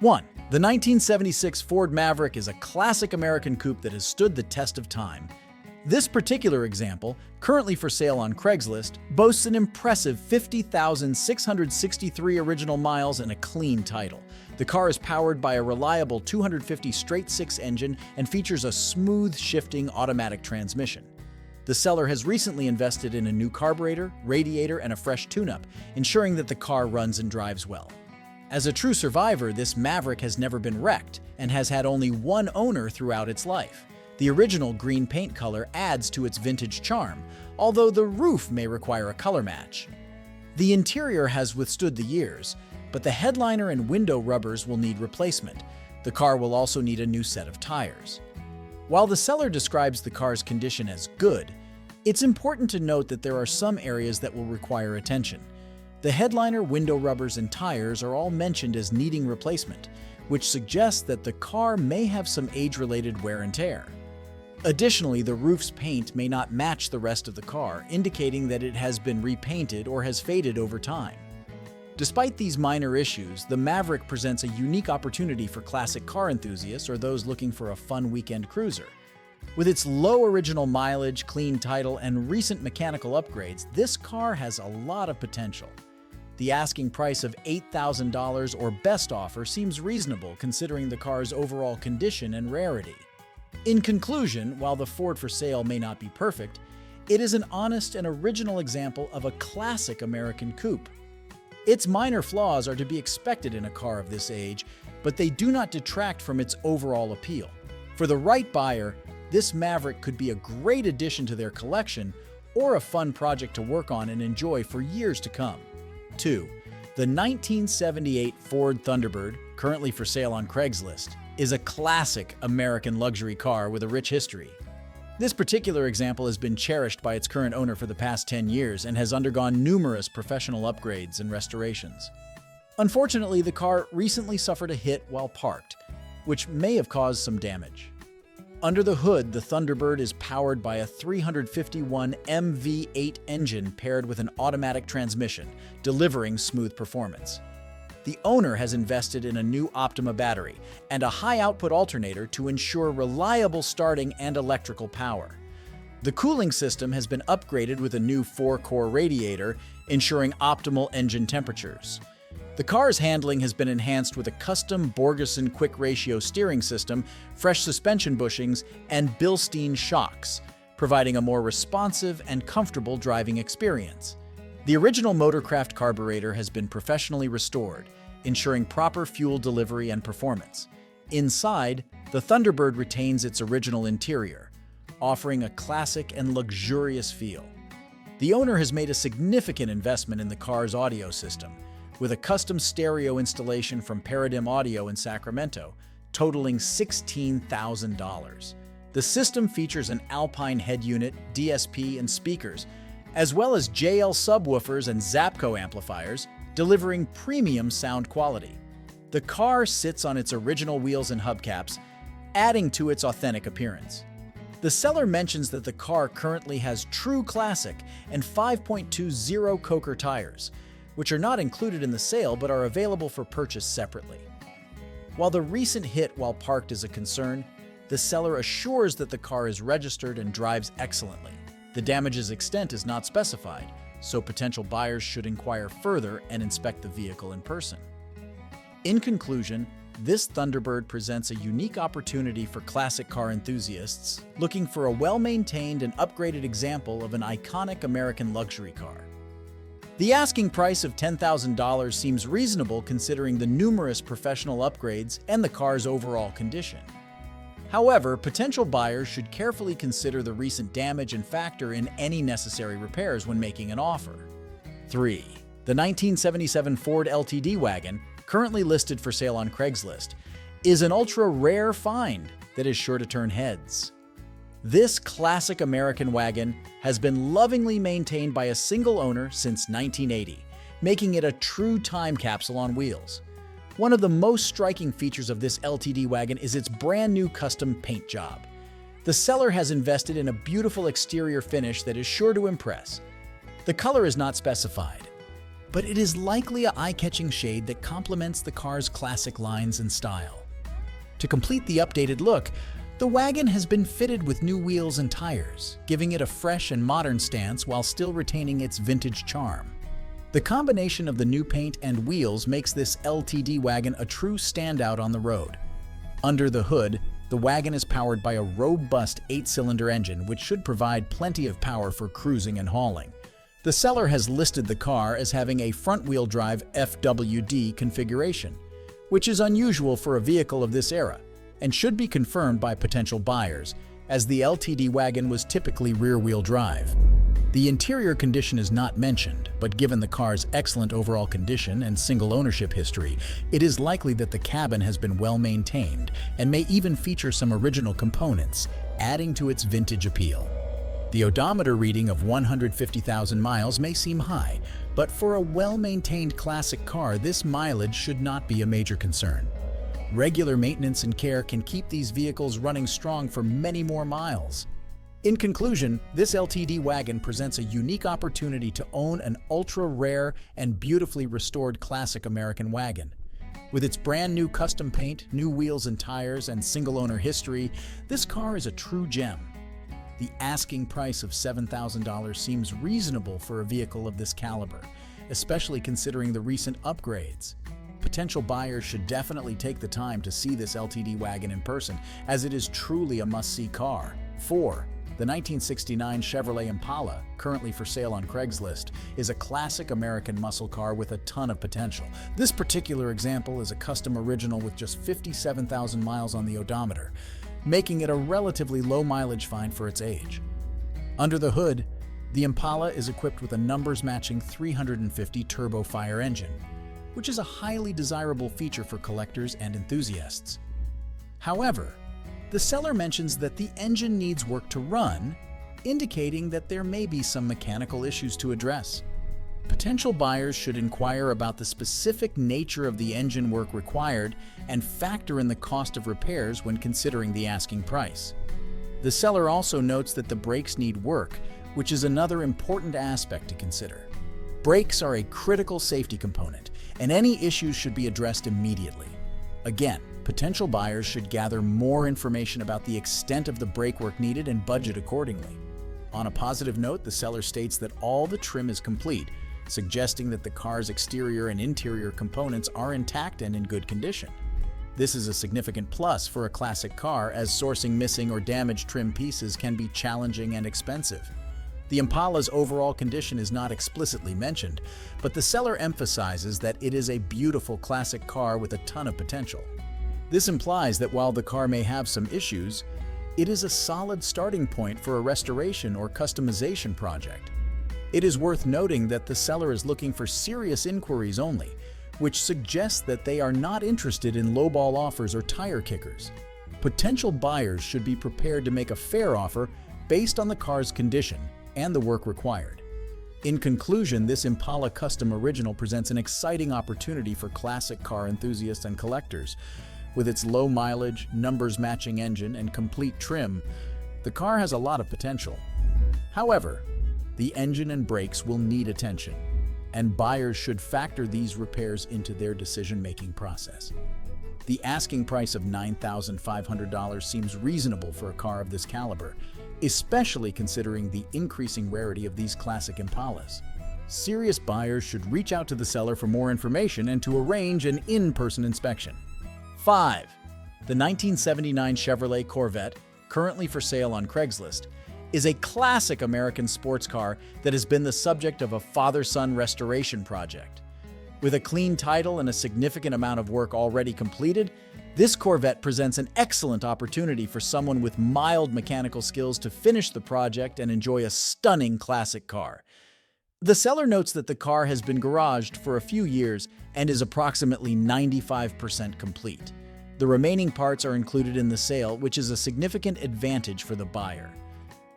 1. The 1976 Ford Maverick is a classic American coupe that has stood the test of time. This particular example, currently for sale on Craigslist, boasts an impressive 50,663 original miles and a clean title. The car is powered by a reliable 250 straight-six engine and features a smooth shifting automatic transmission. The seller has recently invested in a new carburetor, radiator, and a fresh tune-up, ensuring that the car runs and drives well. As a true survivor, this Maverick has never been wrecked and has had only one owner throughout its life. The original green paint color adds to its vintage charm, although the roof may require a color match. The interior has withstood the years, but the headliner and window rubbers will need replacement. The car will also need a new set of tires. While the seller describes the car's condition as good, it's important to note that there are some areas that will require attention. The headliner, window rubbers, and tires are all mentioned as needing replacement, which suggests that the car may have some age-related wear and tear. Additionally, the roof's paint may not match the rest of the car, indicating that it has been repainted or has faded over time. Despite these minor issues, the Maverick presents a unique opportunity for classic car enthusiasts or those looking for a fun weekend cruiser. With its low original mileage, clean title, and recent mechanical upgrades, this car has a lot of potential. The asking price of $8,000 or best offer seems reasonable considering the car's overall condition and rarity. In conclusion, while the Ford for sale may not be perfect, it is an honest and original example of a classic American coupe. Its minor flaws are to be expected in a car of this age, but they do not detract from its overall appeal. For the right buyer, this Maverick could be a great addition to their collection or a fun project to work on and enjoy for years to come. 2. The 1978 Ford Thunderbird, currently for sale on Craigslist, is a classic American luxury car with a rich history. This particular example has been cherished by its current owner for the past 10 years and has undergone numerous professional upgrades and restorations. Unfortunately, the car recently suffered a hit while parked, which may have caused some damage. Under the hood, the Thunderbird is powered by a 351 MV8 engine paired with an automatic transmission, delivering smooth performance. The owner has invested in a new Optima battery and a high-output alternator to ensure reliable starting and electrical power. The cooling system has been upgraded with a new 4-core radiator, ensuring optimal engine temperatures. The car's handling has been enhanced with a custom Borgeson quick-ratio steering system, fresh suspension bushings, and Bilstein shocks, providing a more responsive and comfortable driving experience. The original Motorcraft carburetor has been professionally restored, ensuring proper fuel delivery and performance. Inside, the Thunderbird retains its original interior, offering a classic and luxurious feel. The owner has made a significant investment in the car's audio system, with a custom stereo installation from Paradigm Audio in Sacramento, totaling $16,000. The system features an Alpine head unit, DSP, and speakers, as well as JL subwoofers and Zapco amplifiers, delivering premium sound quality. The car sits on its original wheels and hubcaps, adding to its authentic appearance. The seller mentions that the car currently has true classic and 5.20 Coker tires, which are not included in the sale but are available for purchase separately. While the recent hit while parked is a concern, the seller assures that the car is registered and drives excellently. The damage's extent is not specified, so potential buyers should inquire further and inspect the vehicle in person. In conclusion, this Thunderbird presents a unique opportunity for classic car enthusiasts looking for a well-maintained and upgraded example of an iconic American luxury car. The asking price of $10,000 seems reasonable considering the numerous professional upgrades and the car's overall condition. However, potential buyers should carefully consider the recent damage and factor in any necessary repairs when making an offer. 3. The 1977 Ford LTD wagon, currently listed for sale on Craigslist, is an ultra-rare find that is sure to turn heads. This classic American wagon has been lovingly maintained by a single owner since 1980, making it a true time capsule on wheels. One of the most striking features of this LTD wagon is its brand new custom paint job. The seller has invested in a beautiful exterior finish that is sure to impress. The color is not specified. but it is likely an eye-catching shade that complements the car's classic lines and style. To complete the updated look, the wagon has been fitted with new wheels and tires, giving it a fresh and modern stance while still retaining its vintage charm. The combination of the new paint and wheels makes this LTD wagon a true standout on the road. Under the hood, the wagon is powered by a robust 8-cylinder engine which should provide plenty of power for cruising and hauling. The seller has listed the car as having a front-wheel drive FWD configuration, which is unusual for a vehicle of this era, and should be confirmed by potential buyers, as the LTD wagon was typically rear-wheel drive. The interior condition is not mentioned, but given the car's excellent overall condition and single ownership history, it is likely that the cabin has been well maintained and may even feature some original components, adding to its vintage appeal. The odometer reading of 150,000 miles may seem high, but for a well-maintained classic car, this mileage should not be a major concern. Regular maintenance and care can keep these vehicles running strong for many more miles. In conclusion, this LTD wagon presents a unique opportunity to own an ultra-rare and beautifully restored classic American wagon. With its brand new custom paint, new wheels and tires, and single-owner history, this car is a true gem. The asking price of $7,000 seems reasonable for a vehicle of this caliber, especially considering the recent upgrades. Potential buyers should definitely take the time to see this LTD wagon in person, as it is truly a must-see car. 4. The 1969 Chevrolet Impala, currently for sale on Craigslist, is a classic American muscle car with a ton of potential. This particular example is a custom original with just 57,000 miles on the odometer, making it a relatively low mileage find for its age. Under the hood, the Impala is equipped with a numbers-matching 350 turbo fire engine, which is a highly desirable feature for collectors and enthusiasts. However, the seller mentions that the engine needs work to run, indicating that there may be some mechanical issues to address. Potential buyers should inquire about the specific nature of the engine work required and factor in the cost of repairs when considering the asking price. The seller also notes that the brakes need work, which is another important aspect to consider. Brakes are a critical safety component, and any issues should be addressed immediately. Again, potential buyers should gather more information about the extent of the brake work needed and budget accordingly. On a positive note, the seller states that all the trim is complete, suggesting that the car's exterior and interior components are intact and in good condition. This is a significant plus for a classic car, as sourcing missing or damaged trim pieces can be challenging and expensive. The Impala's overall condition is not explicitly mentioned, but the seller emphasizes that it is a beautiful classic car with a ton of potential. This implies that while the car may have some issues, it is a solid starting point for a restoration or customization project. It is worth noting that the seller is looking for serious inquiries only, which suggests that they are not interested in lowball offers or tire kickers. Potential buyers should be prepared to make a fair offer based on the car's condition and the work required. In conclusion, this Impala Custom Original presents an exciting opportunity for classic car enthusiasts and collectors. With its low mileage, numbers-matching engine, and complete trim, the car has a lot of potential. However, the engine and brakes will need attention, and buyers should factor these repairs into their decision-making process. The asking price of $9,500 seems reasonable for a car of this caliber, especially considering the increasing rarity of these classic Impalas. Serious buyers should reach out to the seller for more information and to arrange an in-person inspection. 5. The 1979 Chevrolet Corvette, currently for sale on Craigslist, is a classic American sports car that has been the subject of a father-son restoration project. With a clean title and a significant amount of work already completed, this Corvette presents an excellent opportunity for someone with mild mechanical skills to finish the project and enjoy a stunning classic car. The seller notes that the car has been garaged for a few years and is approximately 95% complete. The remaining parts are included in the sale, which is a significant advantage for the buyer.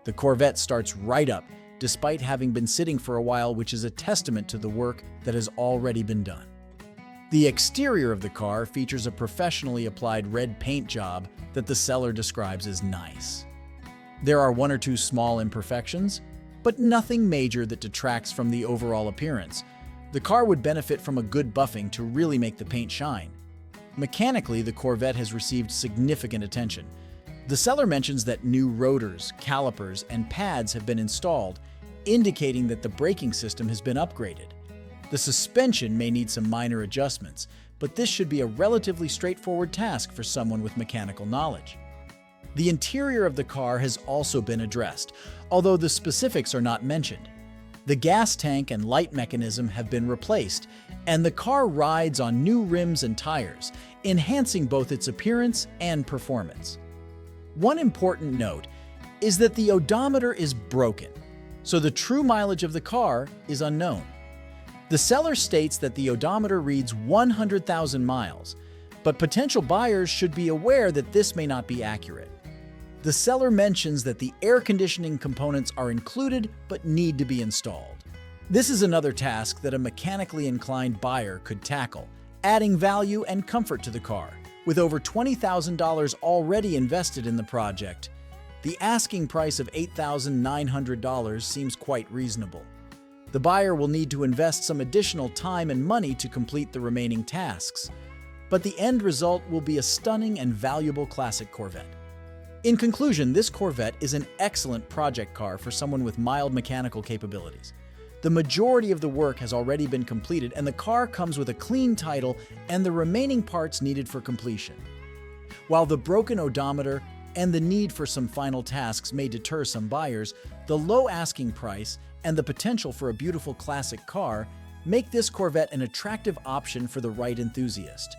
The Corvette starts right up, despite having been sitting for a while, which is a testament to the work that has already been done. The exterior of the car features a professionally applied red paint job that the seller describes as nice. There are one or two small imperfections, but nothing major that detracts from the overall appearance. The car would benefit from a good buffing to really make the paint shine. Mechanically, the Corvette has received significant attention. The seller mentions that new rotors, calipers, and pads have been installed, indicating that the braking system has been upgraded. The suspension may need some minor adjustments, but this should be a relatively straightforward task for someone with mechanical knowledge. The interior of the car has also been addressed, although the specifics are not mentioned. The gas tank and light mechanism have been replaced, and the car rides on new rims and tires, enhancing both its appearance and performance. One important note is that the odometer is broken, so the true mileage of the car is unknown. The seller states that the odometer reads 100,000 miles, but potential buyers should be aware that this may not be accurate. The seller mentions that the air conditioning components are included but need to be installed. This is another task that a mechanically inclined buyer could tackle, adding value and comfort to the car. With over $20,000 already invested in the project, the asking price of $8,900 seems quite reasonable. The buyer will need to invest some additional time and money to complete the remaining tasks, but the end result will be a stunning and valuable classic Corvette. In conclusion, this Corvette is an excellent project car for someone with mild mechanical capabilities. The majority of the work has already been completed, and the car comes with a clean title and the remaining parts needed for completion. While the broken odometer and the need for some final tasks may deter some buyers, the low asking price and the potential for a beautiful classic car make this Corvette an attractive option for the right enthusiast.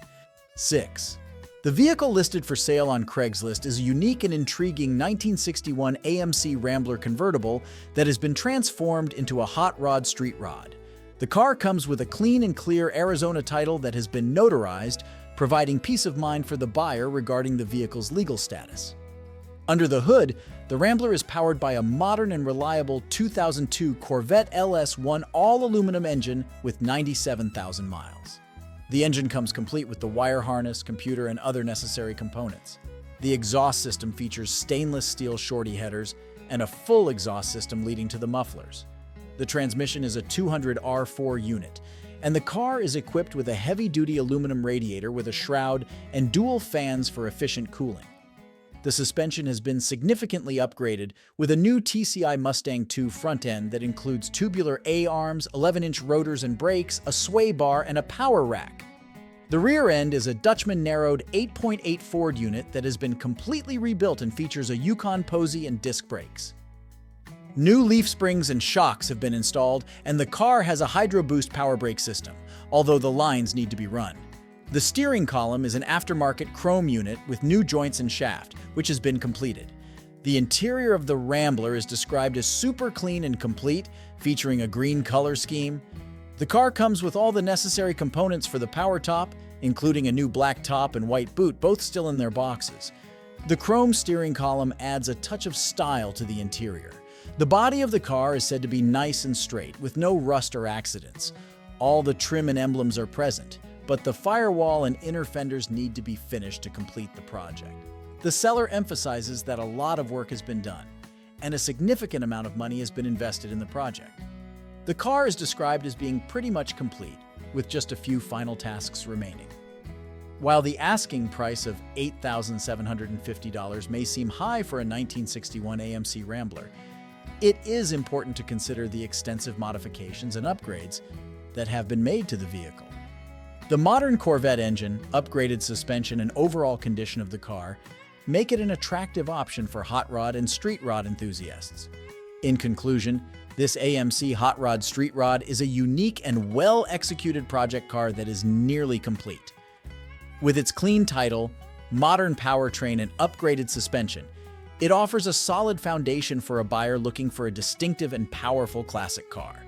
6. The vehicle listed for sale on Craigslist is a unique and intriguing 1961 AMC Rambler convertible that has been transformed into a hot rod street rod. The car comes with a clean and clear Arizona title that has been notarized, providing peace of mind for the buyer regarding the vehicle's legal status. Under the hood, the Rambler is powered by a modern and reliable 2002 Corvette LS1 all-aluminum engine with 97,000 miles. The engine comes complete with the wire harness, computer, and other necessary components. The exhaust system features stainless steel shorty headers and a full exhaust system leading to the mufflers. The transmission is a 200R4 unit, and the car is equipped with a heavy-duty aluminum radiator with a shroud and dual fans for efficient cooling. The suspension has been significantly upgraded with a new TCI Mustang II front end that includes tubular A-arms, 11-inch rotors and brakes, a sway bar, and a power rack. The rear end is a Dutchman narrowed 8.8 Ford unit that has been completely rebuilt and features a Yukon Posey and disc brakes. New leaf springs and shocks have been installed, and the car has a Hydro Boost power brake system, although the lines need to be run. The steering column is an aftermarket chrome unit with new joints and shaft, which has been completed. The interior of the Rambler is described as super clean and complete, featuring a green color scheme. The car comes with all the necessary components for the power top, including a new black top and white boot, both still in their boxes. The chrome steering column adds a touch of style to the interior. The body of the car is said to be nice and straight, with no rust or accidents. All the trim and emblems are present, but the firewall and inner fenders need to be finished to complete the project. The seller emphasizes that a lot of work has been done, and a significant amount of money has been invested in the project. The car is described as being pretty much complete, with just a few final tasks remaining. While the asking price of $8,750 may seem high for a 1961 AMC Rambler, it is important to consider the extensive modifications and upgrades that have been made to the vehicle. The modern Corvette engine, upgraded suspension, and overall condition of the car make it an attractive option for hot rod and street rod enthusiasts. In conclusion, this AMC Hot Rod Street Rod is a unique and well-executed project car that is nearly complete. With its clean title, modern powertrain, and upgraded suspension, it offers a solid foundation for a buyer looking for a distinctive and powerful classic car.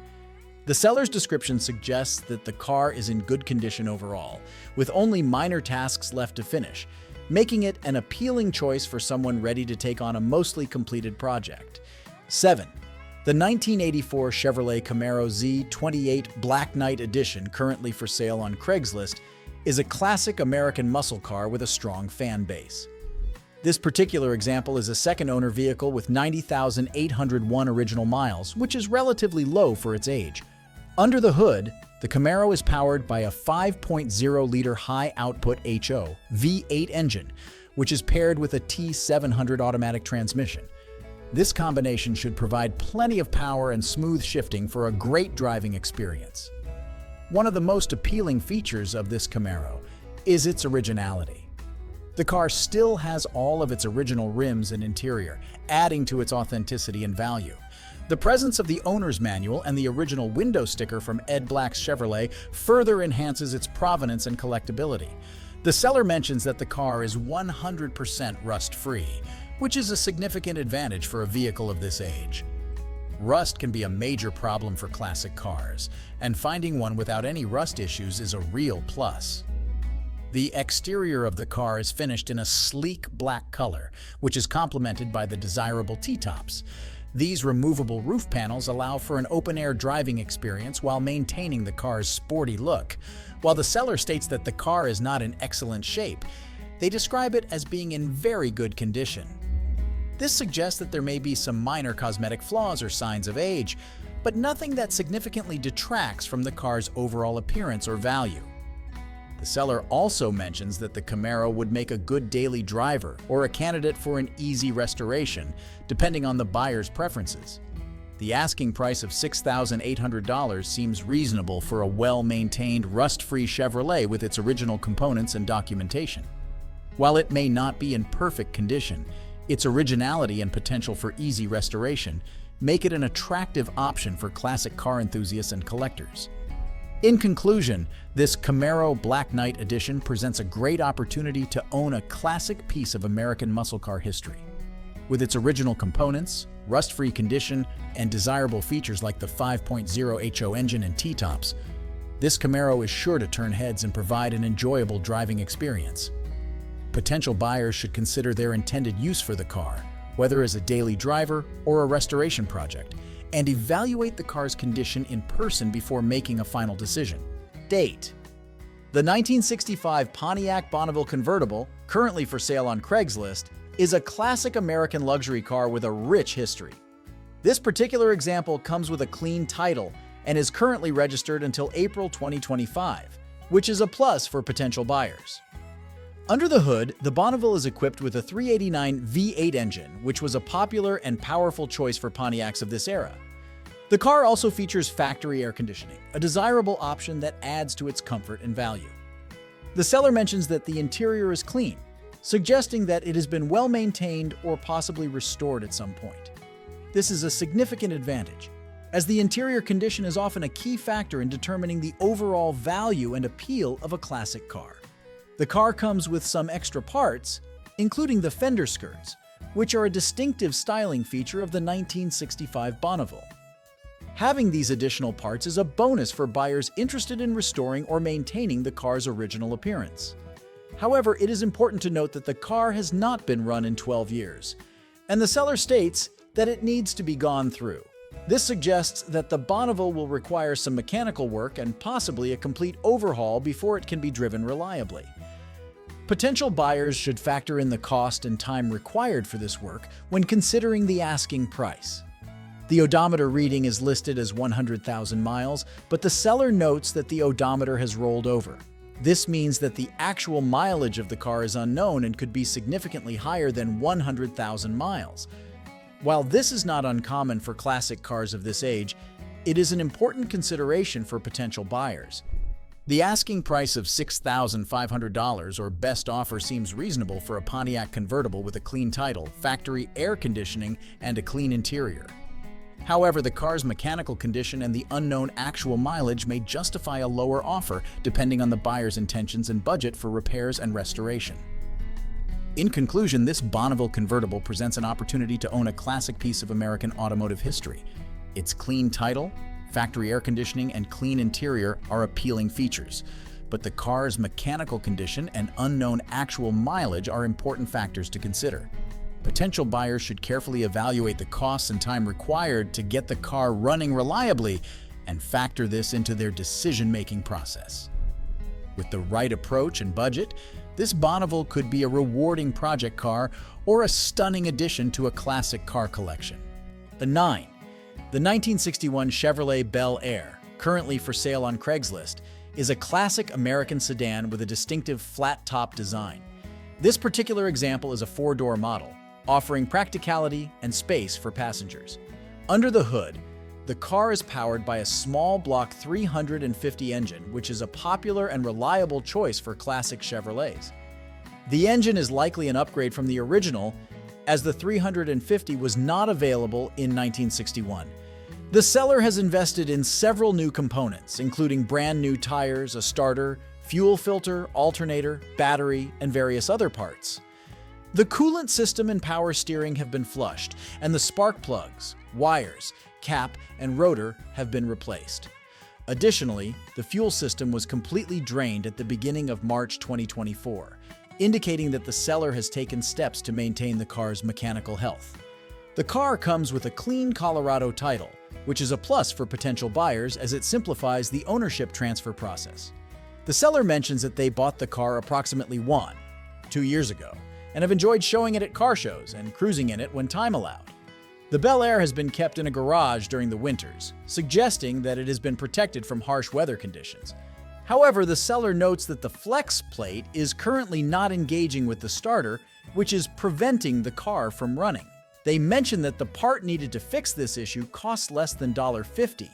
The seller's description suggests that the car is in good condition overall, with only minor tasks left to finish, making it an appealing choice for someone ready to take on a mostly completed project. 7. The 1984 Chevrolet Camaro Z28 Black Knight Edition, currently for sale on Craigslist, is a classic American muscle car with a strong fan base. This particular example is a second-owner vehicle with 90,801 original miles, which is relatively low for its age. Under the hood, The Camaro is powered by a 5.0-liter high-output HO V8 engine, which is paired with a T700 automatic transmission. This combination should provide plenty of power and smooth shifting for a great driving experience. One of the most appealing features of this Camaro is its originality. The car still has all of its original rims and interior, adding to its authenticity and value. The presence of the owner's manual and the original window sticker from Ed Black's Chevrolet further enhances its provenance and collectability. The seller mentions that the car is 100% rust-free, which is a significant advantage for a vehicle of this age. Rust can be a major problem for classic cars, and finding one without any rust issues is a real plus. The exterior of the car is finished in a sleek black color, which is complemented by the desirable T-tops. These removable roof panels allow for an open-air driving experience while maintaining the car's sporty look. While the seller states that the car is not in excellent shape, they describe it as being in very good condition. This suggests that there may be some minor cosmetic flaws or signs of age, but nothing that significantly detracts from the car's overall appearance or value. The seller also mentions that the Camaro would make a good daily driver or a candidate for an easy restoration, depending on the buyer's preferences. The asking price of $6,800 seems reasonable for a well-maintained, rust-free Chevrolet with its original components and documentation. While it may not be in perfect condition, its originality and potential for easy restoration make it an attractive option for classic car enthusiasts and collectors. In conclusion, this Camaro Black Knight Edition presents a great opportunity to own a classic piece of American muscle car history. With its original components, rust-free condition, and desirable features like the 5.0 HO engine and T-tops, this Camaro is sure to turn heads and provide an enjoyable driving experience. Potential buyers should consider their intended use for the car, whether as a daily driver or a restoration project, and evaluate the car's condition in person before making a final decision. Date: the 1965 Pontiac Bonneville convertible, currently for sale on Craigslist, is a classic American luxury car with a rich history. This particular example comes with a clean title and is currently registered until April 2025, which is a plus for potential buyers. Under the hood, the Bonneville is equipped with a 389 V8 engine, which was a popular and powerful choice for Pontiacs of this era. The car also features factory air conditioning, a desirable option that adds to its comfort and value. The seller mentions that the interior is clean, suggesting that it has been well maintained or possibly restored at some point. This is a significant advantage, as the interior condition is often a key factor in determining the overall value and appeal of a classic car. The car comes with some extra parts, including the fender skirts, which are a distinctive styling feature of the 1965 Bonneville. Having these additional parts is a bonus for buyers interested in restoring or maintaining the car's original appearance. However, it is important to note that the car has not been run in 12 years, and the seller states that it needs to be gone through. This suggests that the Bonneville will require some mechanical work and possibly a complete overhaul before it can be driven reliably. Potential buyers should factor in the cost and time required for this work when considering the asking price. The odometer reading is listed as 100,000 miles, but the seller notes that the odometer has rolled over. This means that the actual mileage of the car is unknown and could be significantly higher than 100,000 miles. While this is not uncommon for classic cars of this age, it is an important consideration for potential buyers. The asking price of $6,500 or best offer seems reasonable for a Pontiac convertible with a clean title, factory air conditioning, and a clean interior. However, the car's mechanical condition and the unknown actual mileage may justify a lower offer depending on the buyer's intentions and budget for repairs and restoration. In conclusion, this Bonneville convertible presents an opportunity to own a classic piece of American automotive history. Its clean title, factory air conditioning, and clean interior are appealing features, but the car's mechanical condition and unknown actual mileage are important factors to consider. Potential buyers should carefully evaluate the costs and time required to get the car running reliably and factor this into their decision-making process. With the right approach and budget, this Bonneville could be a rewarding project car or a stunning addition to a classic car collection. The 1961 Chevrolet Bel Air, currently for sale on Craigslist, is a classic American sedan with a distinctive flat-top design. This particular example is a four-door model, offering practicality and space for passengers. Under the hood, the car is powered by a small block 350 engine, which is a popular and reliable choice for classic Chevrolets. The engine is likely an upgrade from the original, as the 350 was not available in 1961. The seller has invested in several new components, including brand new tires, a starter, fuel filter, alternator, battery, and various other parts. The coolant system and power steering have been flushed, and the spark plugs, wires, cap, and rotor have been replaced. Additionally, the fuel system was completely drained at the beginning of March 2024, indicating that the seller has taken steps to maintain the car's mechanical health. The car comes with a clean Colorado title, which is a plus for potential buyers as it simplifies the ownership transfer process. The seller mentions that they bought the car approximately 2 years ago, and have enjoyed showing it at car shows and cruising in it when time allowed. The Bel Air has been kept in a garage during the winters, suggesting that it has been protected from harsh weather conditions. However, the seller notes that the flex plate is currently not engaging with the starter, which is preventing the car from running. They mention that the part needed to fix this issue costs less than $50,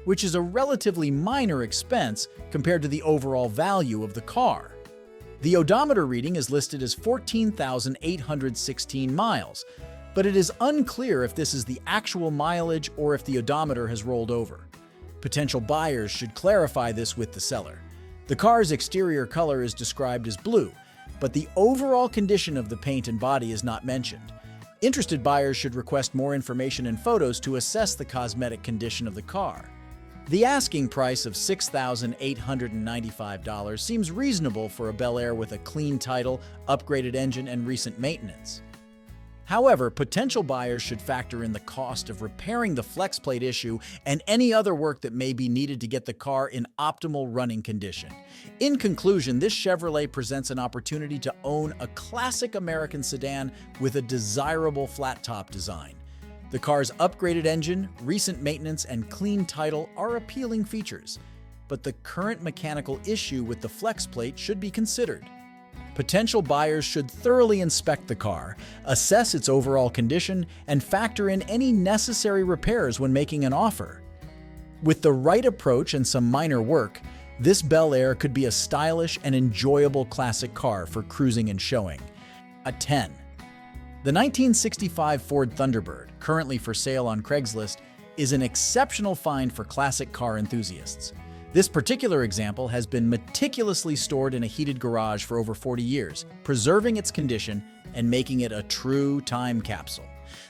which is a relatively minor expense compared to the overall value of the car. The odometer reading is listed as 14,816 miles, but it is unclear if this is the actual mileage or if the odometer has rolled over. Potential buyers should clarify this with the seller. The car's exterior color is described as blue, but the overall condition of the paint and body is not mentioned. Interested buyers should request more information and photos to assess the cosmetic condition of the car. The asking price of $6,895 seems reasonable for a Bel Air with a clean title, upgraded engine, and recent maintenance. However, potential buyers should factor in the cost of repairing the flex plate issue and any other work that may be needed to get the car in optimal running condition. In conclusion, this Chevrolet presents an opportunity to own a classic American sedan with a desirable flat-top design. The car's upgraded engine, recent maintenance, and clean title are appealing features, but the current mechanical issue with the flex plate should be considered. Potential buyers should thoroughly inspect the car, assess its overall condition, and factor in any necessary repairs when making an offer. With the right approach and some minor work, this Bel Air could be a stylish and enjoyable classic car for cruising and showing. A 10. The 1965 Ford Thunderbird, currently for sale on Craigslist, is an exceptional find for classic car enthusiasts. This particular example has been meticulously stored in a heated garage for over 40 years, preserving its condition and making it a true time capsule.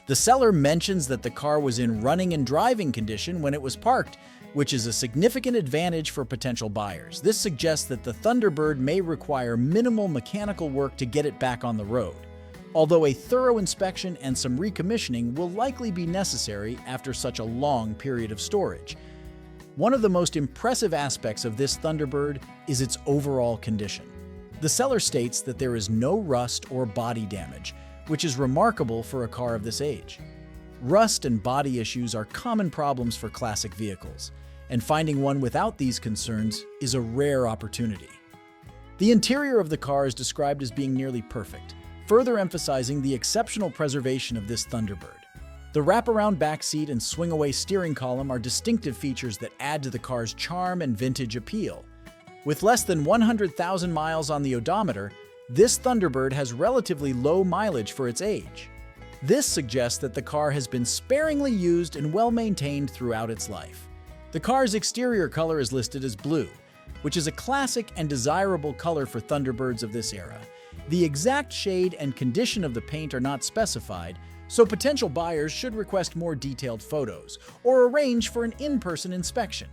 The seller mentions that the car was in running and driving condition when it was parked, which is a significant advantage for potential buyers. This suggests that the Thunderbird may require minimal mechanical work to get it back on the road, although a thorough inspection and some recommissioning will likely be necessary after such a long period of storage. One of the most impressive aspects of this Thunderbird is its overall condition. The seller states that there is no rust or body damage, which is remarkable for a car of this age. Rust and body issues are common problems for classic vehicles, and finding one without these concerns is a rare opportunity. The interior of the car is described as being nearly perfect, further emphasizing the exceptional preservation of this Thunderbird. The wraparound back seat and swing-away steering column are distinctive features that add to the car's charm and vintage appeal. With less than 100,000 miles on the odometer, this Thunderbird has relatively low mileage for its age. This suggests that the car has been sparingly used and well-maintained throughout its life. The car's exterior color is listed as blue, which is a classic and desirable color for Thunderbirds of this era. The exact shade and condition of the paint are not specified, so potential buyers should request more detailed photos or arrange for an in-person inspection.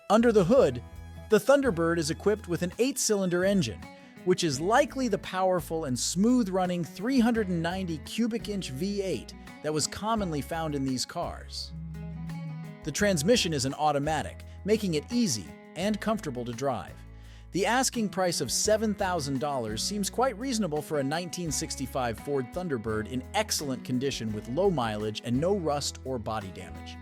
Under the hood, the Thunderbird is equipped with an 8-cylinder engine, which is likely the powerful and smooth-running 390 cubic inch V8 that was commonly found in these cars. The transmission is an automatic, making it easy and comfortable to drive. The asking price of $7,000 seems quite reasonable for a 1965 Ford Thunderbird in excellent condition with low mileage and no rust or body damage.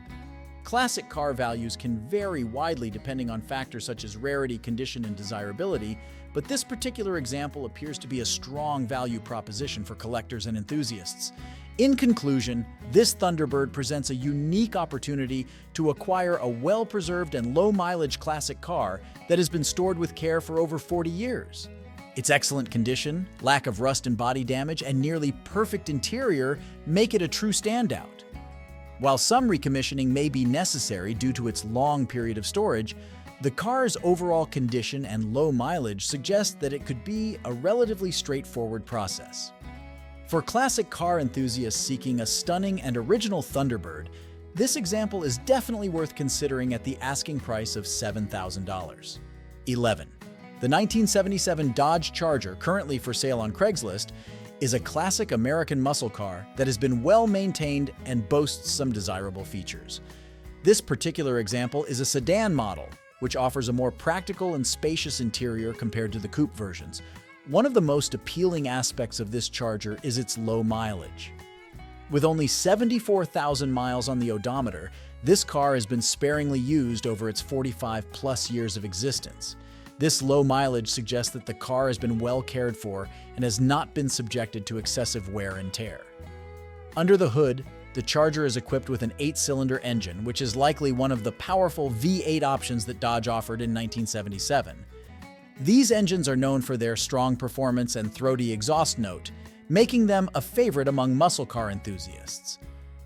Classic car values can vary widely depending on factors such as rarity, condition, and desirability, but this particular example appears to be a strong value proposition for collectors and enthusiasts. In conclusion, this Thunderbird presents a unique opportunity to acquire a well-preserved and low-mileage classic car that has been stored with care for over 40 years. Its excellent condition, lack of rust and body damage, and nearly perfect interior make it a true standout. While some recommissioning may be necessary due to its long period of storage, the car's overall condition and low mileage suggest that it could be a relatively straightforward process. For classic car enthusiasts seeking a stunning and original Thunderbird, this example is definitely worth considering at the asking price of $7,000. 11. The 1977 Dodge Charger, currently for sale on Craigslist, is a classic American muscle car that has been well maintained and boasts some desirable features. This particular example is a sedan model, which offers a more practical and spacious interior compared to the coupe versions. One of the most appealing aspects of this Charger is its low mileage. With only 74,000 miles on the odometer, this car has been sparingly used over its 45-plus years of existence. This low mileage suggests that the car has been well cared for and has not been subjected to excessive wear and tear. Under the hood, the Charger is equipped with an 8-cylinder engine, which is likely one of the powerful V8 options that Dodge offered in 1977. These engines are known for their strong performance and throaty exhaust note, making them a favorite among muscle car enthusiasts.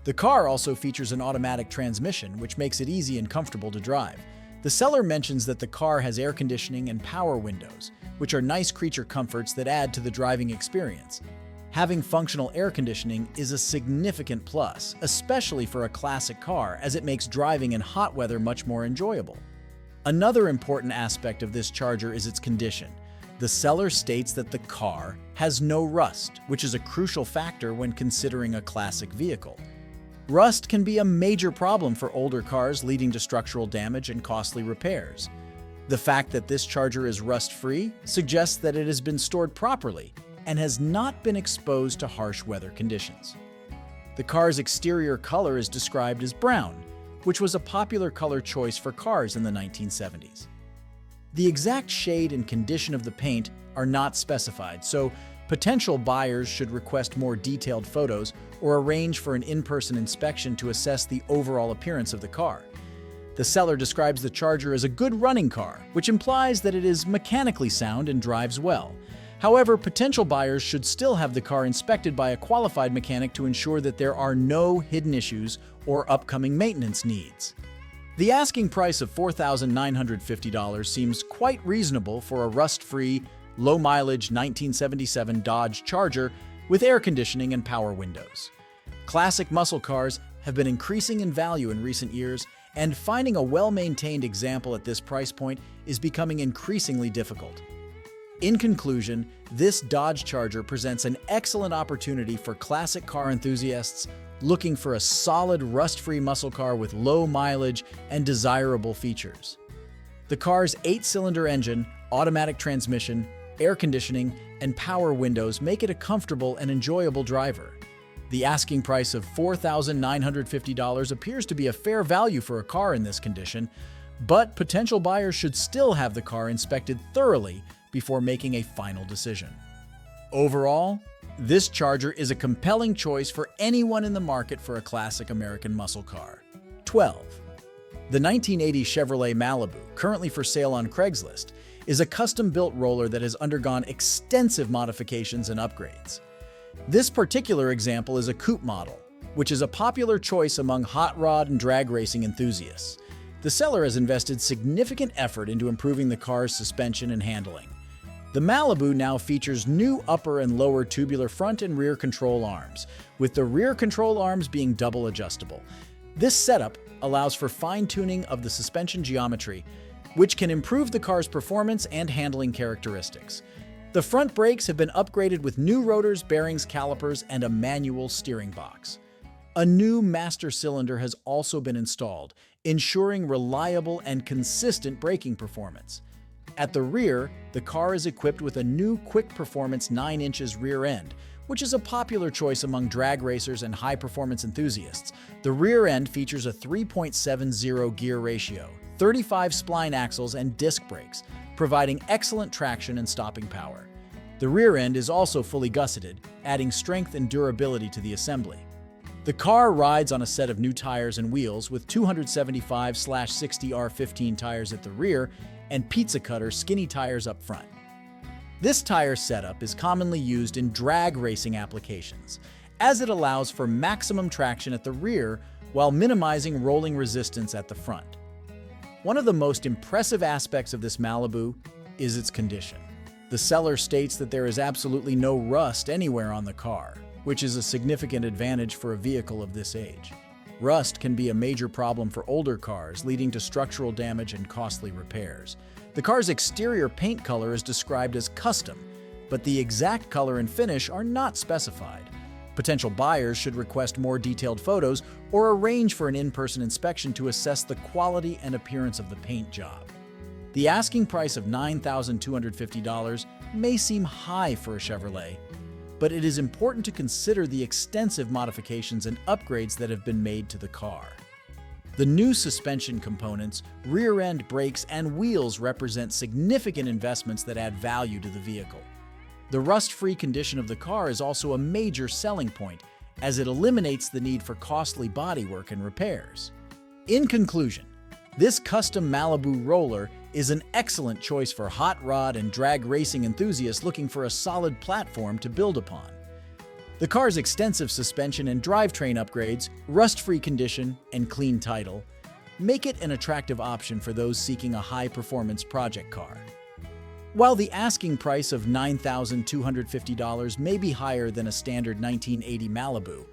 The car also features an automatic transmission, which makes it easy and comfortable to drive. The seller mentions that the car has air conditioning and power windows, which are nice creature comforts that add to the driving experience. Having functional air conditioning is a significant plus, especially for a classic car, as it makes driving in hot weather much more enjoyable. Another important aspect of this Charger is its condition. The seller states that the car has no rust, which is a crucial factor when considering a classic vehicle. Rust can be a major problem for older cars, leading to structural damage and costly repairs. The fact that this Charger is rust-free suggests that it has been stored properly and has not been exposed to harsh weather conditions. The car's exterior color is described as brown, which was a popular color choice for cars in the 1970s. The exact shade and condition of the paint are not specified, so potential buyers should request more detailed photos or arrange for an in-person inspection to assess the overall appearance of the car. The seller describes the Charger as a good running car, which implies that it is mechanically sound and drives well. However, potential buyers should still have the car inspected by a qualified mechanic to ensure that there are no hidden issues or upcoming maintenance needs. The asking price of $4,950 seems quite reasonable for a rust-free, low-mileage 1977 Dodge Charger with air conditioning and power windows. Classic muscle cars have been increasing in value in recent years, and finding a well-maintained example at this price point is becoming increasingly difficult. In conclusion, this Dodge Charger presents an excellent opportunity for classic car enthusiasts looking for a solid, rust-free muscle car with low mileage and desirable features. The car's 8-cylinder engine, automatic transmission, air conditioning, and power windows make it a comfortable and enjoyable driver. The asking price of $4,950 appears to be a fair value for a car in this condition, but potential buyers should still have the car inspected thoroughly before making a final decision. Overall, this Charger is a compelling choice for anyone in the market for a classic American muscle car. 12. The 1980 Chevrolet Malibu, currently for sale on Craigslist, is a custom-built roller that has undergone extensive modifications and upgrades. This particular example is a coupe model, which is a popular choice among hot rod and drag racing enthusiasts. The seller has invested significant effort into improving the car's suspension and handling. The Malibu now features new upper and lower tubular front and rear control arms, with the rear control arms being double adjustable. This setup allows for fine-tuning of the suspension geometry, which can improve the car's performance and handling characteristics. The front brakes have been upgraded with new rotors, bearings, calipers, and a manual steering box. A new master cylinder has also been installed, ensuring reliable and consistent braking performance. At the rear, the car is equipped with a new quick performance 9 inches rear end, which is a popular choice among drag racers and high-performance enthusiasts. The rear end features a 3.70 gear ratio, 35 spline axles, and disc brakes, providing excellent traction and stopping power. The rear end is also fully gusseted, adding strength and durability to the assembly. The car rides on a set of new tires and wheels with 275/60R15 tires at the rear and pizza cutter skinny tires up front. This tire setup is commonly used in drag racing applications, as it allows for maximum traction at the rear while minimizing rolling resistance at the front. One of the most impressive aspects of this Malibu is its condition. The seller states that there is absolutely no rust anywhere on the car, which is a significant advantage for a vehicle of this age. Rust can be a major problem for older cars, leading to structural damage and costly repairs. The car's exterior paint color is described as custom, but the exact color and finish are not specified. Potential buyers should request more detailed photos or arrange for an in-person inspection to assess the quality and appearance of the paint job. The asking price of $9,250 may seem high for a Chevrolet, but it is important to consider the extensive modifications and upgrades that have been made to the car. The new suspension components, rear end brakes, and wheels represent significant investments that add value to the vehicle. The rust-free condition of the car is also a major selling point, as it eliminates the need for costly bodywork and repairs. In conclusion, this custom Malibu roller is an excellent choice for hot rod and drag racing enthusiasts looking for a solid platform to build upon. The car's extensive suspension and drivetrain upgrades, rust-free condition, and clean title make it an attractive option for those seeking a high-performance project car. While the asking price of $9,250 may be higher than a standard 1980 Malibu,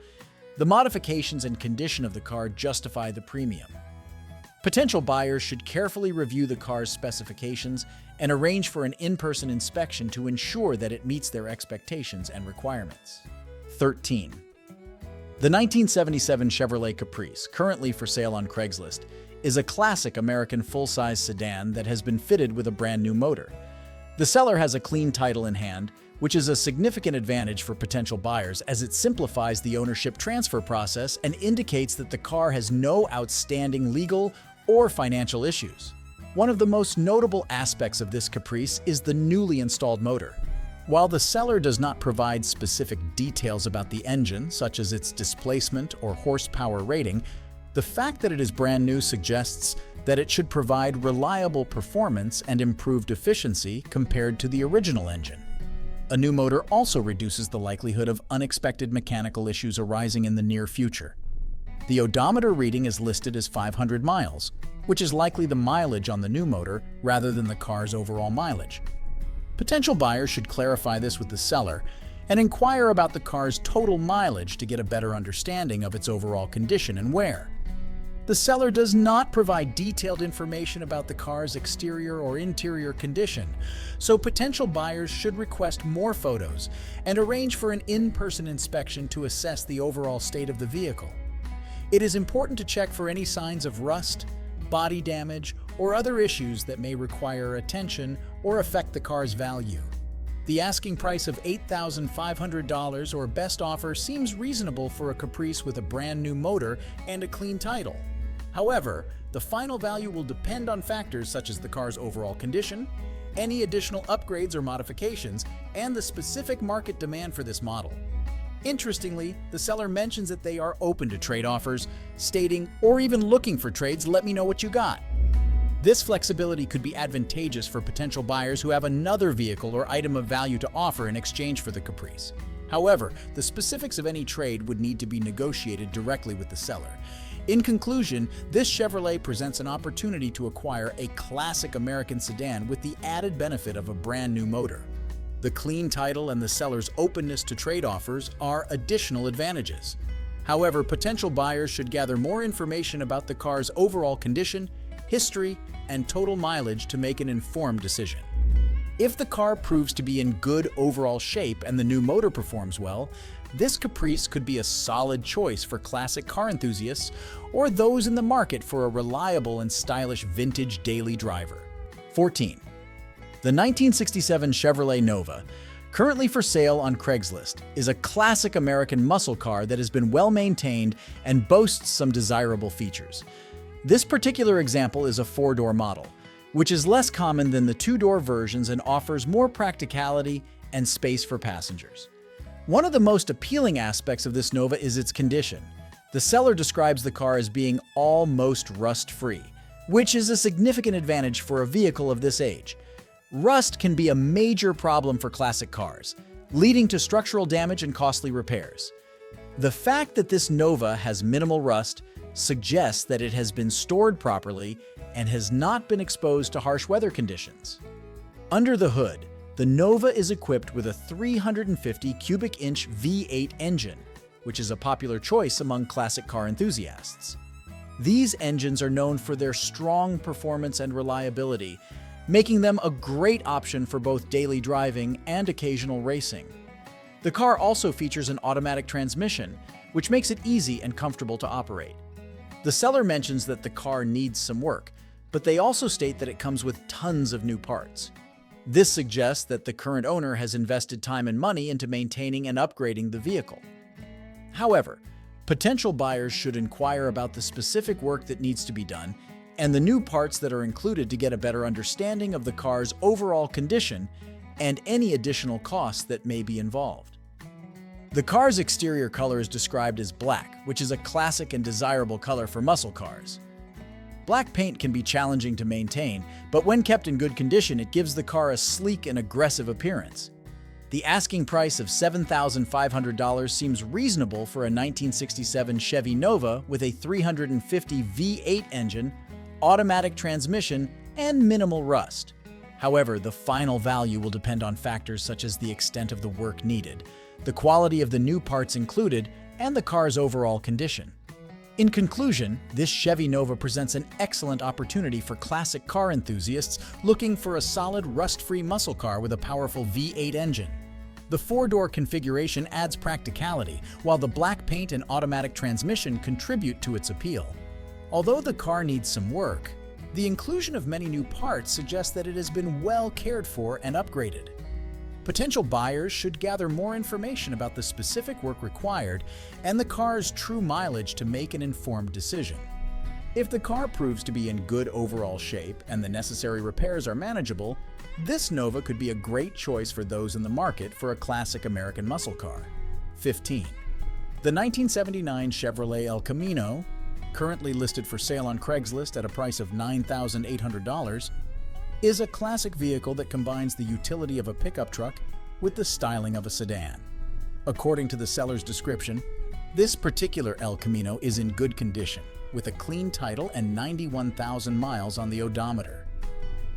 the modifications and condition of the car justify the premium. Potential buyers should carefully review the car's specifications and arrange for an in-person inspection to ensure that it meets their expectations and requirements. 13. The 1977 Chevrolet Caprice, currently for sale on Craigslist, is a classic American full-size sedan that has been fitted with a brand new motor. The seller has a clean title in hand, which is a significant advantage for potential buyers as it simplifies the ownership transfer process and indicates that the car has no outstanding legal or financial issues. One of the most notable aspects of this Caprice is the newly installed motor. While the seller does not provide specific details about the engine, such as its displacement or horsepower rating, the fact that it is brand new suggests that it should provide reliable performance and improved efficiency compared to the original engine. A new motor also reduces the likelihood of unexpected mechanical issues arising in the near future. The odometer reading is listed as 500 miles, which is likely the mileage on the new motor rather than the car's overall mileage. Potential buyers should clarify this with the seller and inquire about the car's total mileage to get a better understanding of its overall condition and wear. The seller does not provide detailed information about the car's exterior or interior condition, so potential buyers should request more photos and arrange for an in-person inspection to assess the overall state of the vehicle. It is important to check for any signs of rust, body damage, or other issues that may require attention or affect the car's value. The asking price of $8,500 or best offer seems reasonable for a Caprice with a brand new motor and a clean title. However, the final value will depend on factors such as the car's overall condition, any additional upgrades or modifications, and the specific market demand for this model. Interestingly, the seller mentions that they are open to trade offers, stating, "Or even looking for trades, let me know what you got." This flexibility could be advantageous for potential buyers who have another vehicle or item of value to offer in exchange for the Caprice. However, the specifics of any trade would need to be negotiated directly with the seller. In conclusion, this Chevrolet presents an opportunity to acquire a classic American sedan with the added benefit of a brand new motor. The clean title and the seller's openness to trade offers are additional advantages. However, potential buyers should gather more information about the car's overall condition, history, and total mileage to make an informed decision. If the car proves to be in good overall shape and the new motor performs well, this Caprice could be a solid choice for classic car enthusiasts or those in the market for a reliable and stylish vintage daily driver. 14. The 1967 Chevrolet Nova, Currently for sale on Craigslist is a classic American muscle car that has been well maintained and boasts some desirable features. This particular example is a 4-door model, which is less common than the 2-door versions and offers more practicality and space for passengers. One of the most appealing aspects of this Nova is its condition. The seller describes the car as being almost rust-free, which is a significant advantage for a vehicle of this age. Rust can be a major problem for classic cars, leading to structural damage and costly repairs. The fact that this Nova has minimal rust suggests that it has been stored properly and has not been exposed to harsh weather conditions. Under the hood, the Nova is equipped with a 350 cubic inch V8 engine, which is a popular choice among classic car enthusiasts. These engines are known for their strong performance and reliability, making them a great option for both daily driving and occasional racing. The car also features an automatic transmission, which makes it easy and comfortable to operate. The seller mentions that the car needs some work, but they also state that it comes with tons of new parts. This suggests that the current owner has invested time and money into maintaining and upgrading the vehicle. However, potential buyers should inquire about the specific work that needs to be done and the new parts that are included to get a better understanding of the car's overall condition and any additional costs that may be involved. The car's exterior color is described as black, which is a classic and desirable color for muscle cars. Black paint can be challenging to maintain, but when kept in good condition, it gives the car a sleek and aggressive appearance. The asking price of $7,500 seems reasonable for a 1967 Chevy Nova with a 350 V8 engine, automatic transmission, and minimal rust. However, the final value will depend on factors such as the extent of the work needed, the quality of the new parts included, and the car's overall condition. In conclusion, this Chevy Nova presents an excellent opportunity for classic car enthusiasts looking for a solid, rust-free muscle car with a powerful V8 engine. The 4-door configuration adds practicality, while the black paint and automatic transmission contribute to its appeal. Although the car needs some work, the inclusion of many new parts suggests that it has been well cared for and upgraded. Potential buyers should gather more information about the specific work required and the car's true mileage to make an informed decision. If the car proves to be in good overall shape and the necessary repairs are manageable, this Nova could be a great choice for those in the market for a classic American muscle car. 15. The 1979 Chevrolet El Camino, currently listed for sale on Craigslist at a price of $9,800, is a classic vehicle that combines the utility of a pickup truck with the styling of a sedan. According to the seller's description, this particular El Camino is in good condition, with a clean title and 91,000 miles on the odometer.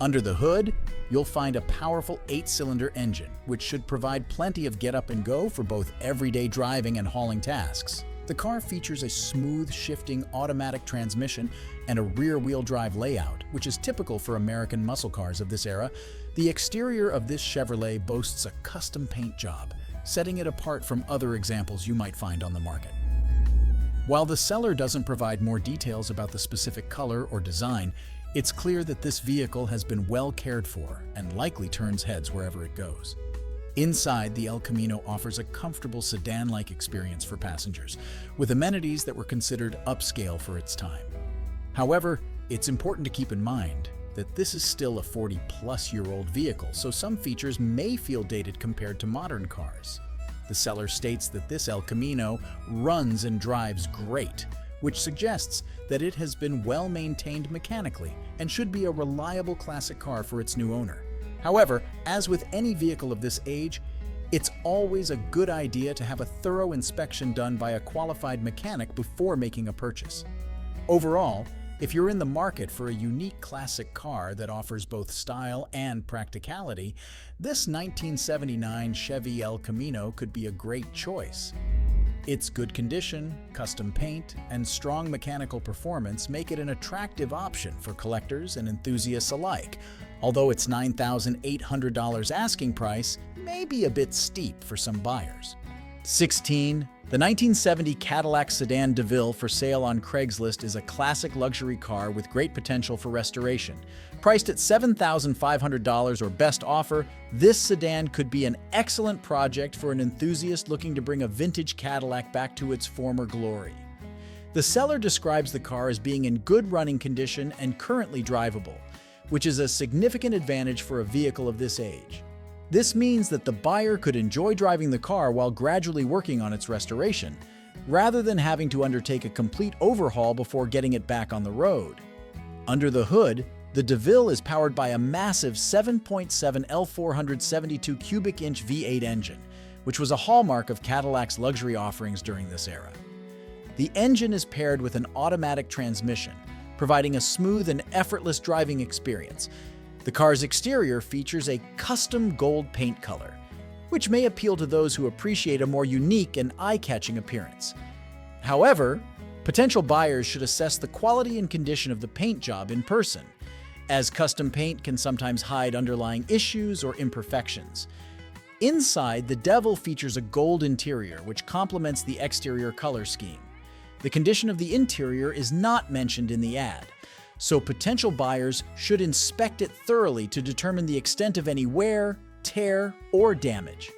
Under the hood, you'll find a powerful 8-cylinder engine, which should provide plenty of get up and go for both everyday driving and hauling tasks. The car features a smooth shifting automatic transmission and a rear-wheel drive layout, which is typical for American muscle cars of this era. The exterior of this Chevrolet boasts a custom paint job, setting it apart from other examples you might find on the market. While the seller doesn't provide more details about the specific color or design, it's clear that this vehicle has been well cared for and likely turns heads wherever it goes. Inside, the El Camino offers a comfortable sedan-like experience for passengers, with amenities that were considered upscale for its time. However, it's important to keep in mind that this is still a 40-plus-year-old vehicle, so some features may feel dated compared to modern cars. The seller states that this El Camino runs and drives great, which suggests that it has been well maintained mechanically and should be a reliable classic car for its new owner. However, as with any vehicle of this age, it's always a good idea to have a thorough inspection done by a qualified mechanic before making a purchase. Overall, if you're in the market for a unique classic car that offers both style and practicality, this 1979 Chevy El Camino could be a great choice. Its good condition, custom paint, and strong mechanical performance make it an attractive option for collectors and enthusiasts alike, although its $9,800 asking price may be a bit steep for some buyers. 16. The 1970 Cadillac Sedan Deville for sale on Craigslist is a classic luxury car with great potential for restoration. Priced at $7,500 or best offer, this sedan could be an excellent project for an enthusiast looking to bring a vintage Cadillac back to its former glory. The seller describes the car as being in good running condition and currently drivable, which is a significant advantage for a vehicle of this age. This means that the buyer could enjoy driving the car while gradually working on its restoration, rather than having to undertake a complete overhaul before getting it back on the road. Under the hood, the Deville is powered by a massive 7.7 L472 cubic inch V8 engine, which was a hallmark of Cadillac's luxury offerings during this era. The engine is paired with an automatic transmission, providing a smooth and effortless driving experience. The car's exterior features a custom gold paint color, which may appeal to those who appreciate a more unique and eye-catching appearance. However, potential buyers should assess the quality and condition of the paint job in person, as custom paint can sometimes hide underlying issues or imperfections. Inside, the Deville features a gold interior, which complements the exterior color scheme. The condition of the interior is not mentioned in the ad, so potential buyers should inspect it thoroughly to determine the extent of any wear, tear, or damage.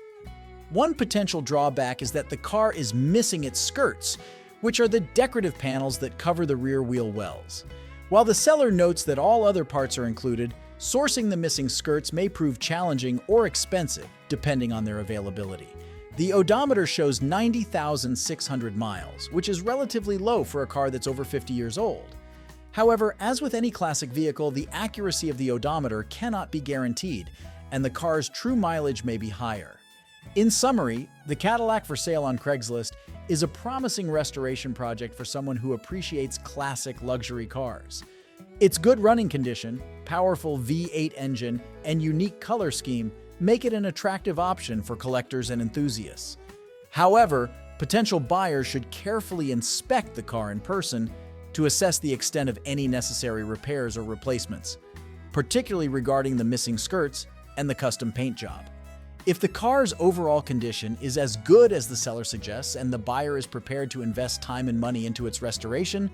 One potential drawback is that the car is missing its skirts, which are the decorative panels that cover the rear wheel wells. While the seller notes that all other parts are included, sourcing the missing skirts may prove challenging or expensive, depending on their availability. The odometer shows 90,600 miles, which is relatively low for a car that's over 50 years old. However, as with any classic vehicle, the accuracy of the odometer cannot be guaranteed, and the car's true mileage may be higher. In summary, the Cadillac for sale on Craigslist is a promising restoration project for someone who appreciates classic luxury cars. Its good running condition, powerful V8 engine, and unique color scheme make it an attractive option for collectors and enthusiasts. However, potential buyers should carefully inspect the car in person to assess the extent of any necessary repairs or replacements, particularly regarding the missing skirts and the custom paint job. If the car's overall condition is as good as the seller suggests and the buyer is prepared to invest time and money into its restoration,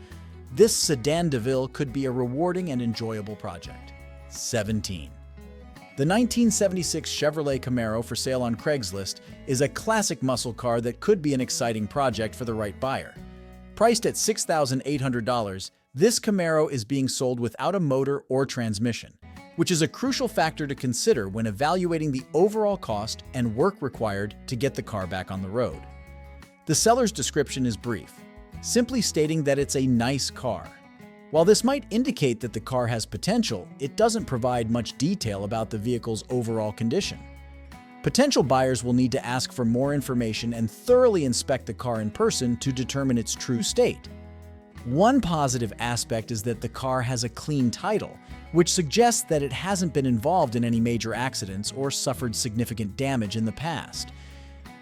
this Sedan Deville could be a rewarding and enjoyable project. 17. The 1976 Chevrolet Camaro for sale on Craigslist is a classic muscle car that could be an exciting project for the right buyer. Priced at $6,800, this Camaro is being sold without a motor or transmission, which is a crucial factor to consider when evaluating the overall cost and work required to get the car back on the road. The seller's description is brief, simply stating that it's a nice car. While this might indicate that the car has potential, it doesn't provide much detail about the vehicle's overall condition. Potential buyers will need to ask for more information and thoroughly inspect the car in person to determine its true state. One positive aspect is that the car has a clean title, which suggests that it hasn't been involved in any major accidents or suffered significant damage in the past.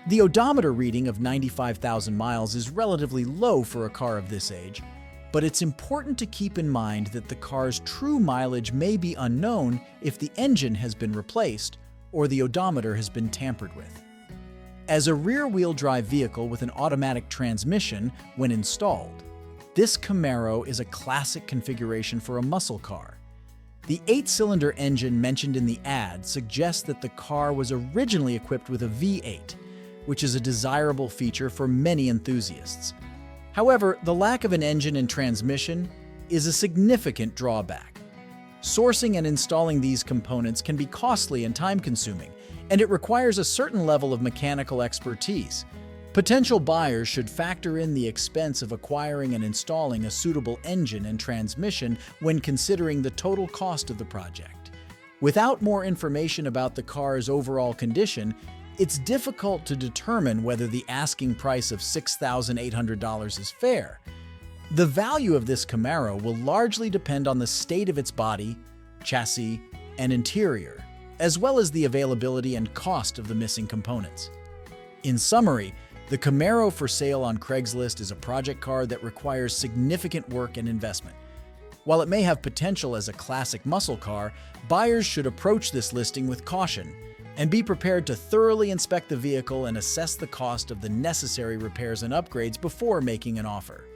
The odometer reading of 95,000 miles is relatively low for a car of this age, but it's important to keep in mind that the car's true mileage may be unknown if the engine has been replaced or the odometer has been tampered with. As a rear-wheel drive vehicle with an automatic transmission when installed, this Camaro is a classic configuration for a muscle car. The 8-cylinder engine mentioned in the ad suggests that the car was originally equipped with a V8, which is a desirable feature for many enthusiasts. However, the lack of an engine and transmission is a significant drawback. Sourcing and installing these components can be costly and time-consuming, and it requires a certain level of mechanical expertise. Potential buyers should factor in the expense of acquiring and installing a suitable engine and transmission when considering the total cost of the project. Without more information about the car's overall condition, it's difficult to determine whether the asking price of $6,800 is fair. The value of this Camaro will largely depend on the state of its body, chassis, and interior, as well as the availability and cost of the missing components. In summary, the Camaro for sale on Craigslist is a project car that requires significant work and investment. While it may have potential as a classic muscle car, buyers should approach this listing with caution and be prepared to thoroughly inspect the vehicle and assess the cost of the necessary repairs and upgrades before making an offer.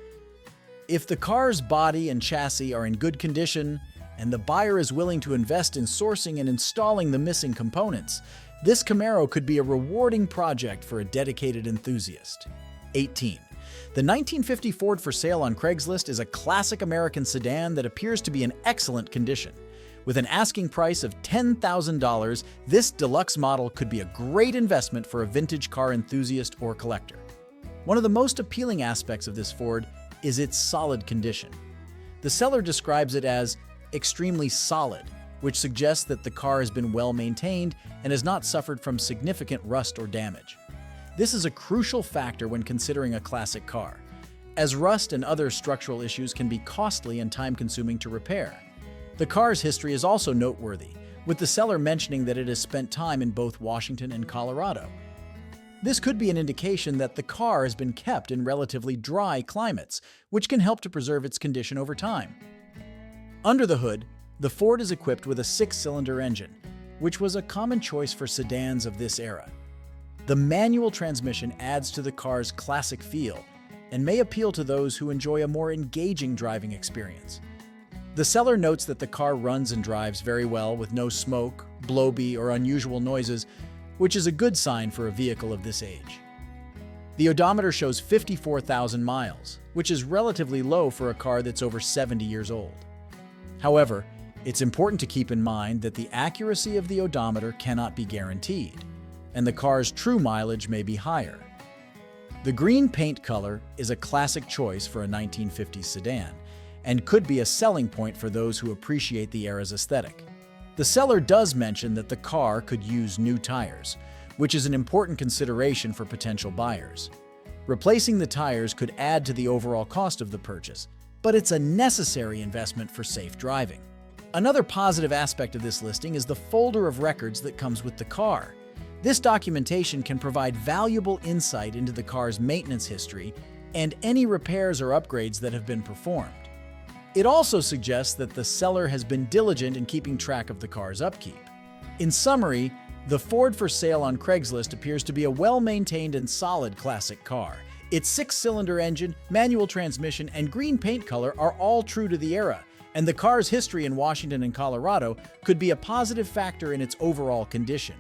If the car's body and chassis are in good condition, and the buyer is willing to invest in sourcing and installing the missing components, this Camaro could be a rewarding project for a dedicated enthusiast. 18. The 1950 Ford for sale on Craigslist is a classic American sedan that appears to be in excellent condition. With an asking price of $10,000, this deluxe model could be a great investment for a vintage car enthusiast or collector. One of the most appealing aspects of this Ford is its solid condition. The seller describes it as extremely solid, which suggests that the car has been well maintained and has not suffered from significant rust or damage. This is a crucial factor when considering a classic car, as rust and other structural issues can be costly and time-consuming to repair. The car's history is also noteworthy, with the seller mentioning that it has spent time in both Washington and Colorado. This could be an indication that the car has been kept in relatively dry climates, which can help to preserve its condition over time. Under the hood, the Ford is equipped with a 6-cylinder engine, which was a common choice for sedans of this era. The manual transmission adds to the car's classic feel and may appeal to those who enjoy a more engaging driving experience. The seller notes that the car runs and drives very well with no smoke, blow-by, or unusual noises, which is a good sign for a vehicle of this age. The odometer shows 54,000 miles, which is relatively low for a car that's over 70 years old. However, it's important to keep in mind that the accuracy of the odometer cannot be guaranteed, and the car's true mileage may be higher. The green paint color is a classic choice for a 1950s sedan, and could be a selling point for those who appreciate the era's aesthetic. The seller does mention that the car could use new tires, which is an important consideration for potential buyers. Replacing the tires could add to the overall cost of the purchase, but it's a necessary investment for safe driving. Another positive aspect of this listing is the folder of records that comes with the car. This documentation can provide valuable insight into the car's maintenance history and any repairs or upgrades that have been performed. It also suggests that the seller has been diligent in keeping track of the car's upkeep. In summary, the Ford for sale on Craigslist appears to be a well-maintained and solid classic car. Its 6-cylinder engine, manual transmission, and green paint color are all true to the era, and the car's history in Washington and Colorado could be a positive factor in its overall condition.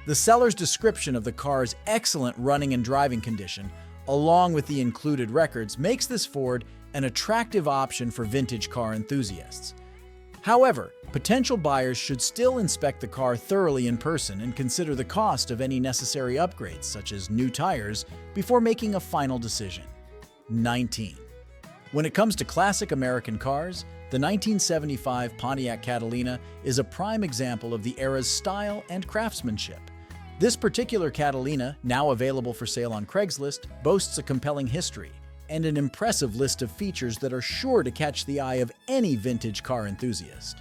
The seller's description of the car's excellent running and driving condition, along with the included records, makes this Ford an attractive option for vintage car enthusiasts. However, potential buyers should still inspect the car thoroughly in person and consider the cost of any necessary upgrades, such as new tires, before making a final decision. 19. When it comes to classic American cars, the 1975 Pontiac Catalina is a prime example of the era's style and craftsmanship. This particular Catalina, now available for sale on Craigslist, boasts a compelling history and an impressive list of features that are sure to catch the eye of any vintage car enthusiast.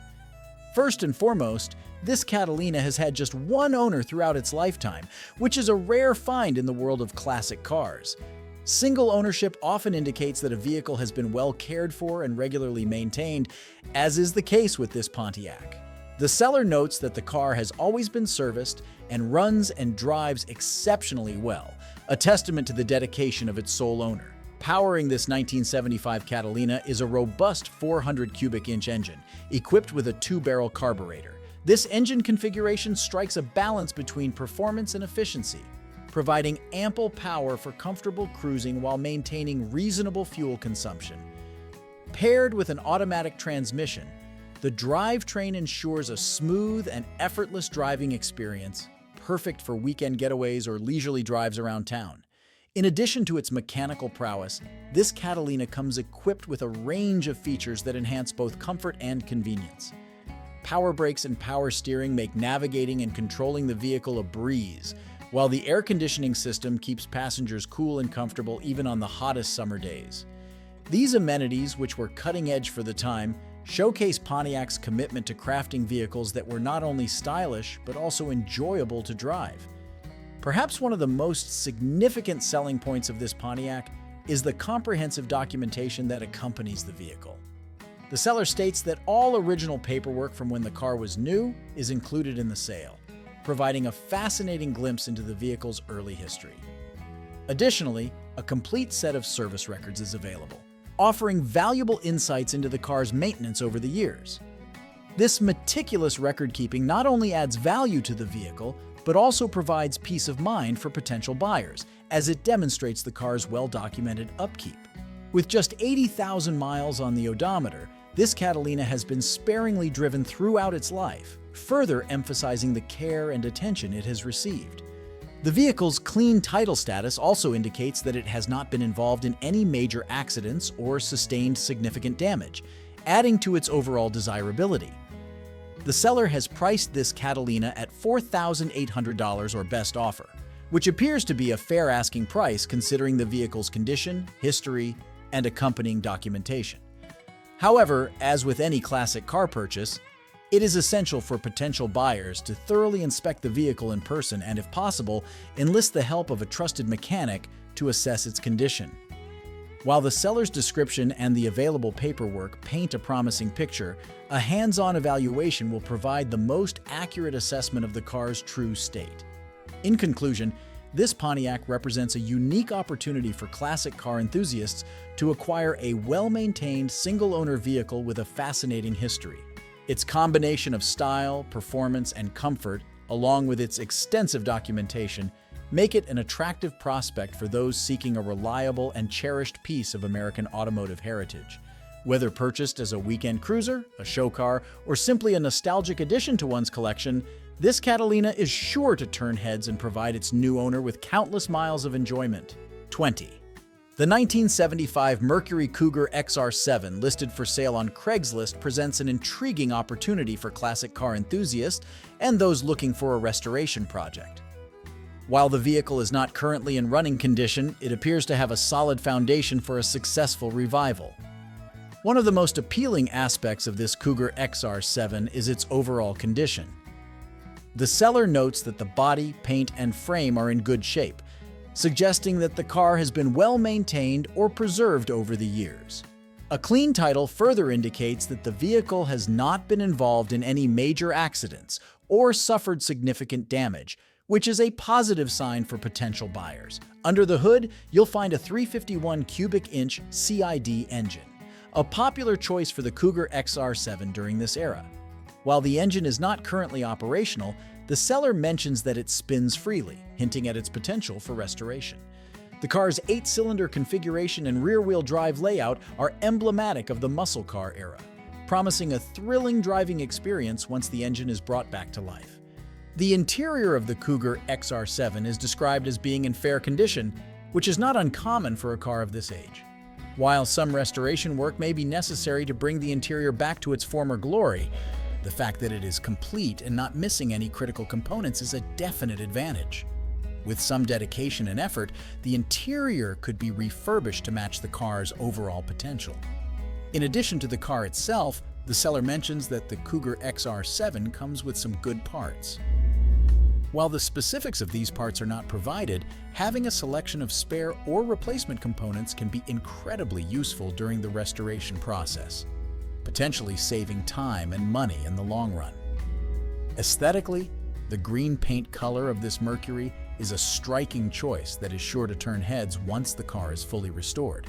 First and foremost, this Catalina has had just one owner throughout its lifetime, which is a rare find in the world of classic cars. Single ownership often indicates that a vehicle has been well cared for and regularly maintained, as is the case with this Pontiac. The seller notes that the car has always been serviced and runs and drives exceptionally well, a testament to the dedication of its sole owner. Powering this 1975 Catalina is a robust 400 cubic inch engine, equipped with a 2-barrel carburetor. This engine configuration strikes a balance between performance and efficiency, providing ample power for comfortable cruising while maintaining reasonable fuel consumption. Paired with an automatic transmission, the drivetrain ensures a smooth and effortless driving experience, perfect for weekend getaways or leisurely drives around town. In addition to its mechanical prowess, this Catalina comes equipped with a range of features that enhance both comfort and convenience. Power brakes and power steering make navigating and controlling the vehicle a breeze, while the air conditioning system keeps passengers cool and comfortable even on the hottest summer days. These amenities, which were cutting-edge for the time, showcase Pontiac's commitment to crafting vehicles that were not only stylish but also enjoyable to drive. Perhaps one of the most significant selling points of this Pontiac is the comprehensive documentation that accompanies the vehicle. The seller states that all original paperwork from when the car was new is included in the sale. providing a fascinating glimpse into the vehicle's early history. Additionally, a complete set of service records is available, offering valuable insights into the car's maintenance over the years. This meticulous record-keeping not only adds value to the vehicle, but also provides peace of mind for potential buyers, as it demonstrates the car's well-documented upkeep. With just 80,000 miles on the odometer, this Catalina has been sparingly driven throughout its life, further emphasizing the care and attention it has received. The vehicle's clean title status also indicates that it has not been involved in any major accidents or sustained significant damage, adding to its overall desirability. The seller has priced this Catalina at $4,800 or best offer, which appears to be a fair asking price considering the vehicle's condition, history, and accompanying documentation. However, as with any classic car purchase, it is essential for potential buyers to thoroughly inspect the vehicle in person and, if possible, enlist the help of a trusted mechanic to assess its condition. While the seller's description and the available paperwork paint a promising picture, a hands-on evaluation will provide the most accurate assessment of the car's true state. In conclusion, this Pontiac represents a unique opportunity for classic car enthusiasts to acquire a well-maintained single-owner vehicle with a fascinating history. Its combination of style, performance, and comfort, along with its extensive documentation, make it an attractive prospect for those seeking a reliable and cherished piece of American automotive heritage. Whether purchased as a weekend cruiser, a show car, or simply a nostalgic addition to one's collection, this Catalina is sure to turn heads and provide its new owner with countless miles of enjoyment. 20. The 1975 Mercury Cougar XR7, listed for sale on Craigslist, presents an intriguing opportunity for classic car enthusiasts and those looking for a restoration project. While the vehicle is not currently in running condition, it appears to have a solid foundation for a successful revival. One of the most appealing aspects of this Cougar XR7 is its overall condition. The seller notes that the body, paint, and frame are in good shape, suggesting that the car has been well maintained or preserved over the years. A clean title further indicates that the vehicle has not been involved in any major accidents or suffered significant damage, which is a positive sign for potential buyers. Under the hood, you'll find a 351 cubic inch CID engine, a popular choice for the Cougar XR7 during this era. While the engine is not currently operational, the seller mentions that it spins freely, hinting at its potential for restoration. The car's 8-cylinder configuration and rear-wheel drive layout are emblematic of the muscle car era, promising a thrilling driving experience once the engine is brought back to life. The interior of the Cougar XR7 is described as being in fair condition, which is not uncommon for a car of this age. While some restoration work may be necessary to bring the interior back to its former glory, the fact that it is complete and not missing any critical components is a definite advantage. With some dedication and effort, the interior could be refurbished to match the car's overall potential. In addition to the car itself, the seller mentions that the Cougar XR7 comes with some good parts. While the specifics of these parts are not provided, having a selection of spare or replacement components can be incredibly useful during the restoration process, potentially saving time and money in the long run. Aesthetically, the green paint color of this Mercury is a striking choice that is sure to turn heads once the car is fully restored.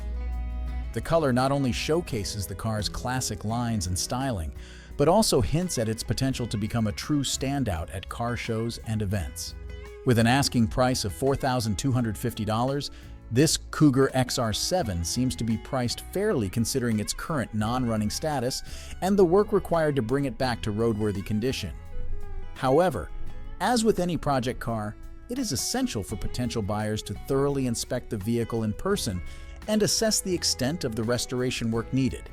The color not only showcases the car's classic lines and styling, but also hints at its potential to become a true standout at car shows and events. With an asking price of $4,250, this Cougar XR7 seems to be priced fairly considering its current non-running status and the work required to bring it back to roadworthy condition. However, as with any project car, it is essential for potential buyers to thoroughly inspect the vehicle in person and assess the extent of the restoration work needed.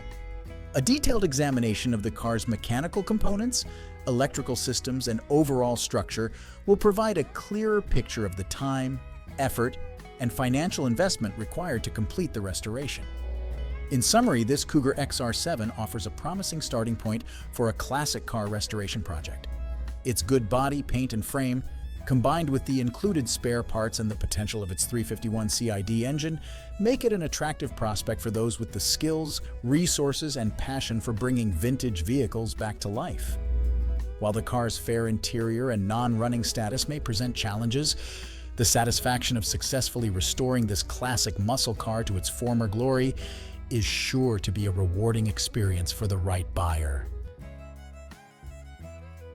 A detailed examination of the car's mechanical components, electrical systems, and overall structure will provide a clearer picture of the time, effort, and financial investment required to complete the restoration. In summary, this Cougar XR7 offers a promising starting point for a classic car restoration project. Its good body, paint, and frame, combined with the included spare parts and the potential of its 351 CID engine, make it an attractive prospect for those with the skills, resources, and passion for bringing vintage vehicles back to life. While the car's fair interior and non-running status may present challenges, the satisfaction of successfully restoring this classic muscle car to its former glory is sure to be a rewarding experience for the right buyer.